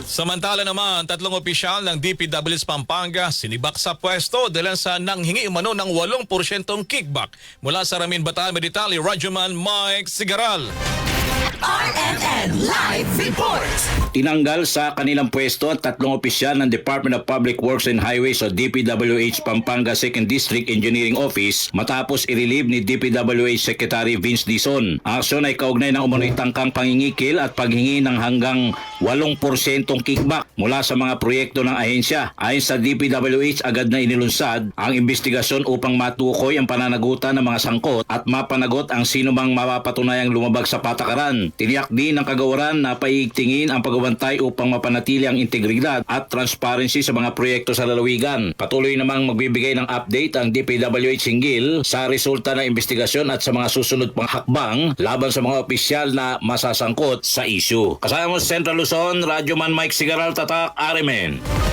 Samantala naman, tatlong opisyal ng DPWH Pampanga sinibak sa pwesto dahil sa nanghingi umano ng 8% kickback mula sa Ramin Bataan Meditali Rajuman Mike Sigaral. RMN Live Report! Tinanggal sa kanilang pwesto ang tatlong opisyal ng Department of Public Works and Highways o DPWH Pampanga 2nd District Engineering Office matapos i-relieve ni DPWH Secretary Vince Dizon. Ang aksyon ay kaugnay ng umano'y tangkang pangingikil at paghingi ng hanggang 8% kickback mula sa mga proyekto ng ahensya. Ayon sa DPWH, agad na inilunsad ang investigasyon upang matukoy ang pananagutan ng mga sangkot at mapanagot ang sinumang mapapatunayang lumabag sa patakaran. Tiniyak din ng kagawaran na paigtingin ang pagbabantay upang mapanatili ang integridad at transparency sa mga proyekto sa lalawigan. Patuloy namang magbibigay ng update ang DPWH hinggil sa resulta ng investigasyon at sa mga susunod pang hakbang laban sa mga opisyal na masasangkot sa issue. Kasama mo sa Central Luzon, Radyoman Mike Sigaral, Tatak, RMN.